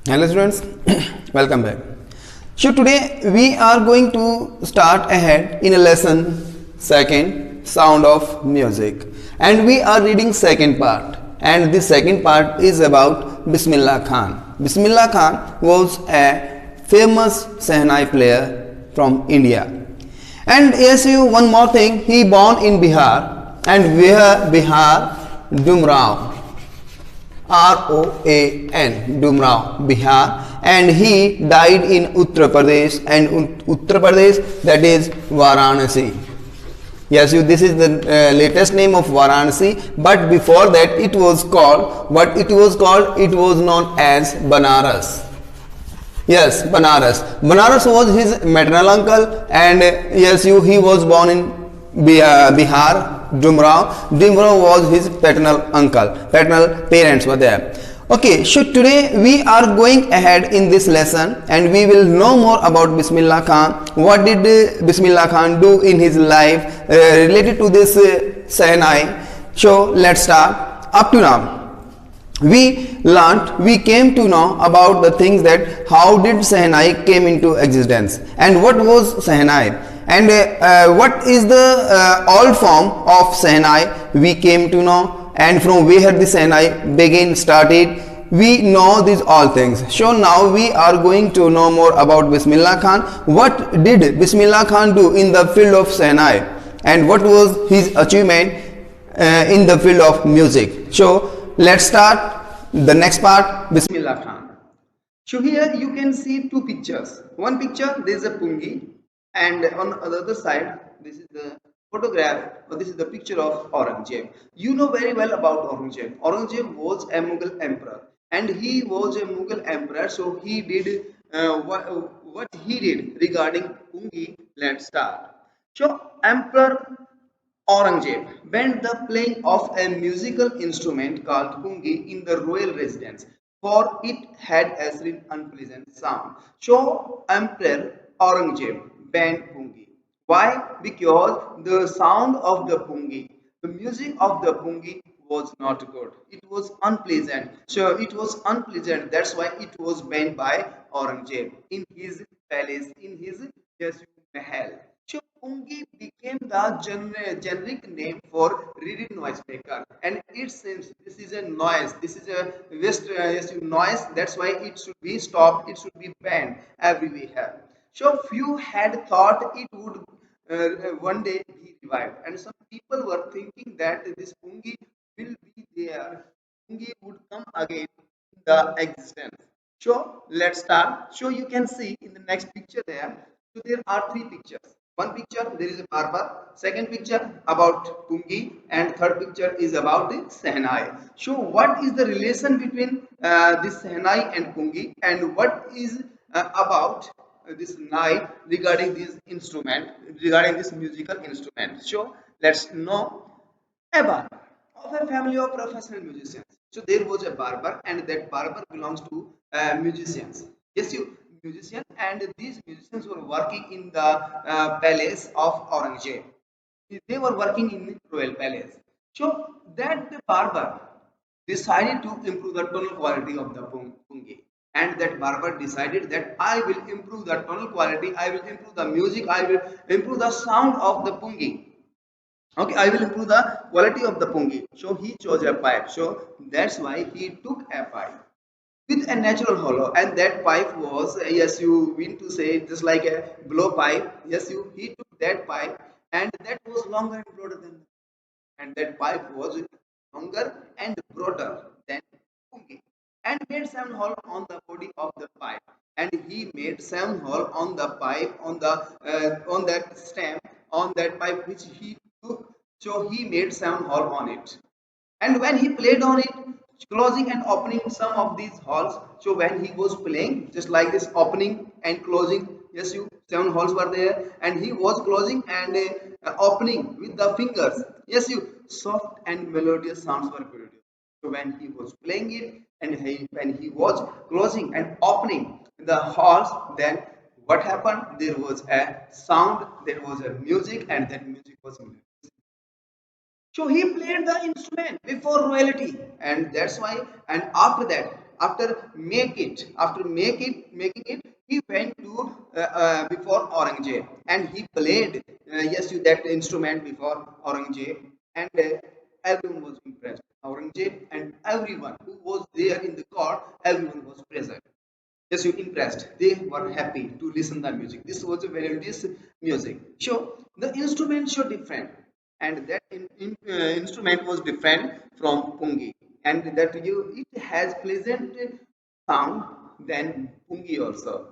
Hello students, welcome back. So today we are going to start ahead in a lesson second sound of music, and we are reading second part, and this second part is about Bismillah Khan. Bismillah Khan was a famous Sehnai player from India. And yes, you one more thing, he born in Bihar, and where Bihar, Dumrao, ROAN, Dumrao, Bihar, and he died in Uttar Pradesh, and Uttar Pradesh, that is Varanasi. Yes, this is the latest name of Varanasi, but before that it was called, what it was called, it was known as Banaras. Yes, Banaras. Banaras was his maternal uncle, and he was born in Bihar, Dumrao. Dumrao was his paternal uncle. Paternal parents were there. Okay, so today we are going ahead in this lesson, and we will know more about Bismillah Khan. What did Bismillah Khan do in his life related to this Sehnai? So let's start. Up to now, we came to know about the things that how did Sehnai came into existence, and what was Sehnai, and what is the old form of Sehnai we came to know, and from where the Sehnai began started. We know these all things. So now we are going to know more about Bismillah Khan. What did Bismillah Khan do in the field of Sehnai, and what was his achievement in the field of music? So let's start the next part, Bismillah Khan. So here you can see two pictures. One picture, there is a Pungi, and on the other side, this is the photograph, or this is the picture of Aurangzeb. You know very well about Aurangzeb. Aurangzeb was a Mughal emperor, and he was a Mughal emperor, so he did what he did regarding Pungi. Let's start. So Emperor Aurangzeb banned the playing of a musical instrument called pungi in the royal residence, for it had a certain unpleasant sound. So Emperor Aurangzeb banned pungi. Why? Because the sound of the pungi, the music of the pungi was not good. It was unpleasant. So it was unpleasant. That's why it was banned by Aurangzeb in his palace, in his mahal. So Pungi became the generic name for reed noise maker, and it seems this is a noise. This is a noise. That's why it should be stopped. It should be banned everywhere. So few had thought it would one day be revived, and some people were thinking that this Pungi will be there. Pungi would come again in the existence. So let's start. So you can see in the next picture there. So there are three pictures. One picture there is a barber. Second picture about Pungi, and third picture is about the Sehnai. So what is the relation between this Sehnai and Pungi, and what is about this Nai regarding this instrument, regarding this musical instrument? So let's know a barber of a family of professional musicians. So there was a barber, and that barber belongs to musicians. Yes, you musician, and these musicians were working in the palace of Aurangzeb. They were working in the royal palace. So that the barber decided to improve the tonal quality of the pungi, and that barber decided that I will improve the tonal quality, I will improve the music, I will improve the sound of the pungi. Okay, I will improve the quality of the pungi. So he chose a pipe. So that's why he took a pipe with a natural hollow, and that pipe was yes, you mean to say just like a blow pipe. Yes, you he took that pipe, and that was longer and broader than, and that pipe was longer and broader than pungi, and made seven hole on the body of the pipe, and he made seven hole on the pipe, on that stem, on that pipe which he took. So he made seven hole on it, and when he played on it, closing and opening some of these halls. So when he was playing just like this, opening and closing, yes, you seven halls were there, and he was closing and opening with the fingers. Yes, you soft and melodious sounds were produced. So when he was playing it, and when he was closing and opening the halls, then what happened, there was a sound, there was a music, and that music was music. So he played the instrument before royalty, and that's why. And after that, making it, he went to before Aurangzeb, and he played yes you that instrument before Aurangzeb, and everyone was impressed. Aurangzeb and everyone who was there in the court, everyone was present. Yes, you impressed. They were happy to listen the music. This was a melodious music. So the instrument show different, and that instrument was different from pungi, and that it has pleasant sound than pungi also.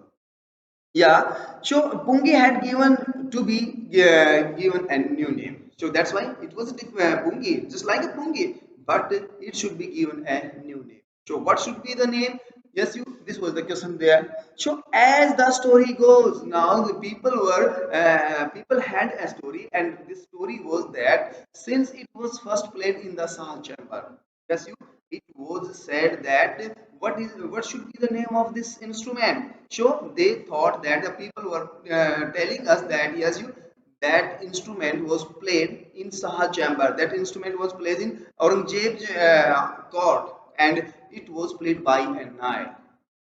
Yeah, so Pungi had given to be given a new name. So that's why it was a Pungi, just like a Pungi, but it should be given a new name. So what should be the name? Yes, you. This was the question there. So as the story goes, now the people had a story, and this story was that since it was first played in the Sahal chamber, yes, you. It was said that what should be the name of this instrument. So they thought that the people were telling us that yes, you that instrument was played in Sahal chamber. That instrument was played in Aurangzeb's court, and it was played by a nai.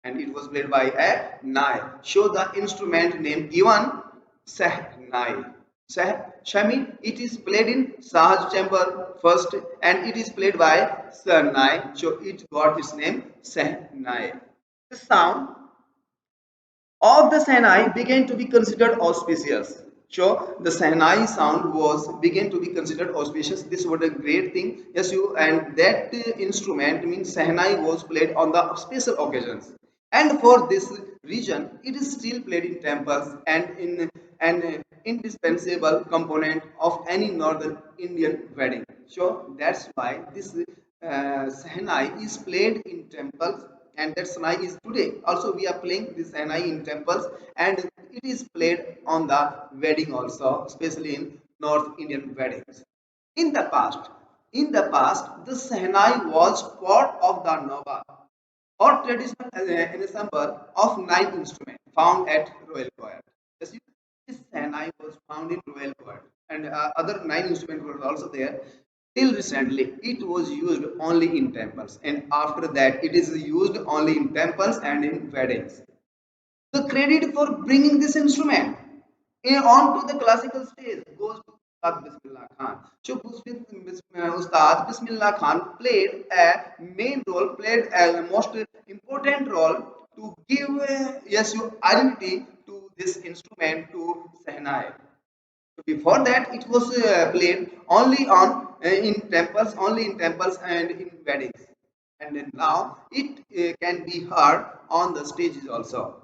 And it was played by a nai. So the instrument name given Sahnai. Shami, it is played in Sahaj chamber first, and it is played by Sahnai. So it got its name Sahnai. The sound of the Sahnai began to be considered auspicious. So the Sahnai sound was began to be considered auspicious. This was a great thing. Yes, you and that instrument means Sahnai was played on the special occasions. And for this region, it is still played in temples and in an indispensable component of any northern Indian wedding. So that's why this Sahnai is played in temples, and that Sahnai is today. Also, we are playing this Sahnai in temples, and it is played on the wedding also, especially in North Indian weddings. In the past, the Sahnai was part of the Nawab or traditional ensemble of nine instruments found at Royal Court. Yes, this Sahnai was found in Royal Court, and other nine instruments were also there. Till recently, it was used only in temples, and after that, it is used only in temples and in weddings. The credit for bringing this instrument onto the classical stage goes to Ustad Bismillah Khan. So Ustad Bismillah Khan played a main role, played a most important role to give yes, you identity to this instrument, to Sahnai. Before that, it was played only on only in temples and in weddings, and then now it can be heard on the stages also.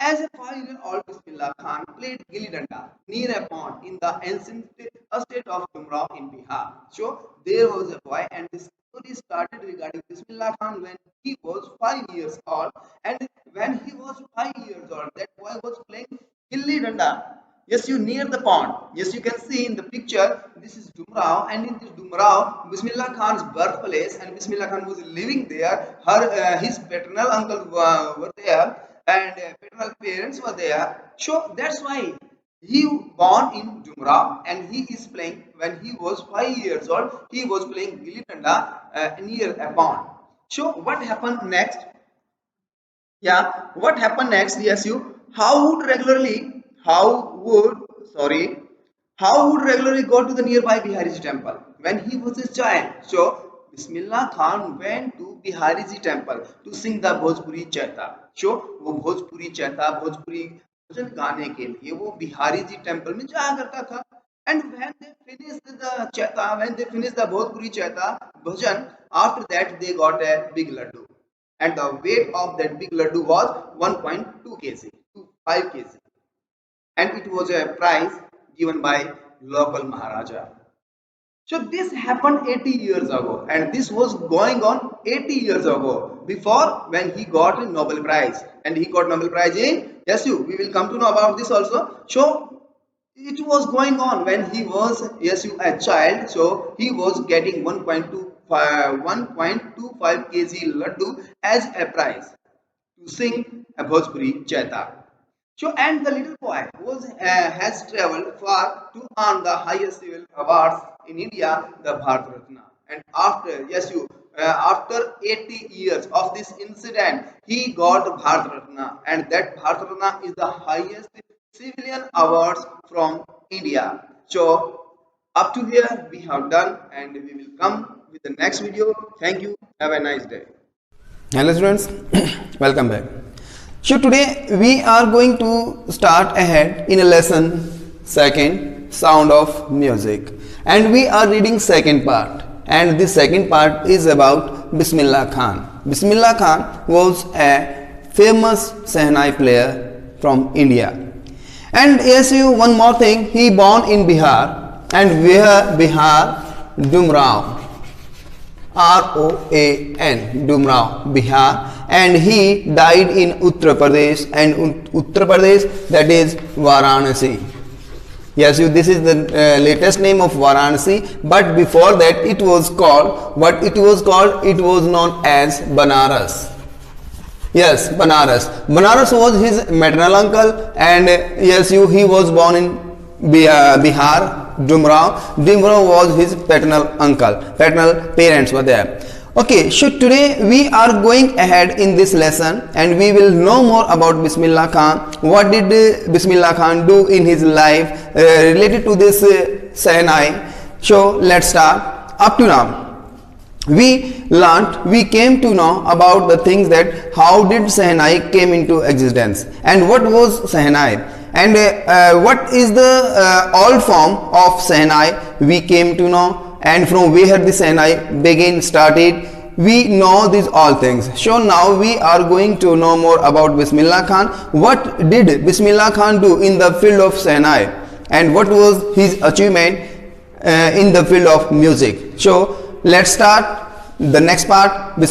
As a 5-year-old, Bismillah Khan played Gilli Danda near a pond in the ancient estate of Dumrao in Bihar. So there was a boy, and the story started regarding Bismillah Khan when he was 5 years old. And when he was 5 years old, that boy was playing Gilli Danda. Yes, you near the pond. Yes, you can see in the picture. This is Dumrao, and in this Dumrao, Bismillah Khan's birthplace, and Bismillah Khan was living there. His paternal uncle were there, and paternal parents were there. So that's why he born in Dumrao, and he is playing when he was 5 years old. He was playing Gilli Danda near a pond. So what happened next? Yeah, what happened next? Yes, you. How would, sorry, how would regularly go to the nearby Bihariji temple when he was a child? So, Bismillah Khan went to Bihariji temple to sing the Bhojpuri Chaita. So, वो भोजपुरी चैता भोजपुरी भजन गाने के लिए वो Bihari ji temple में जाया करता था. And when they finished the chaita, when they finished the Bhojpuri chaita bhajan, after that they got a big laddu, and the weight of that big laddu was 1.2 kg to 5 kg, and it was a prize given by local Maharaja. So this happened 80 years ago, and this was going on 80 years ago before when he got a Nobel Prize, and he got Nobel Prize in, yes, you, we will come to know about this also. So it was going on when he was, yes, you, a child. So he was getting 1.25 kg laddu as a prize to sing a Bhojpuri Chaita. So, and the little boy was has traveled far to earn the highest civil awards in India, the Bharat Ratna. And after, yes, you, after 80 years of this incident, he got Bharat Ratna, and that Bharat Ratna is the highest civilian awards from India. So up to here we have done, and we will come with the next video. Thank you. Have a nice day. Hello students, welcome back. So today we are going to start ahead in a lesson second, sound of music, and we are reading second part, and this second part is about Bismillah Khan. Bismillah Khan was a famous Sehnai player from India, and yes, you one more thing, he born in Bihar, and where Bihar, Dumrao, ROAN, Dumrao, Bihar, and he died in Uttar Pradesh, and Uttar Pradesh, that is Varanasi. Yes, this is the latest name of Varanasi, but before that it was called, what it was called, it was known as Banaras. Yes, Banaras. Banaras was his maternal uncle, and yes, he was born in Bihar, Dumrao. Dumrao was his paternal uncle. Paternal parents were there. Okay, so today we are going ahead in this lesson, and we will know more about Bismillah Khan. What did Bismillah Khan do in his life related to this Sehnai? So let's start. Up to now, we came to know about the things that how did Sehnai came into existence, and what was Sehnai, and what is the old form of Sehnai we came to know, and from where the Sehnai started. We know these all things. So now we are going to know more about Bismillah Khan. What did Bismillah Khan do in the field of Sehnai, and what was his achievement in the field of music? So let's start the next part.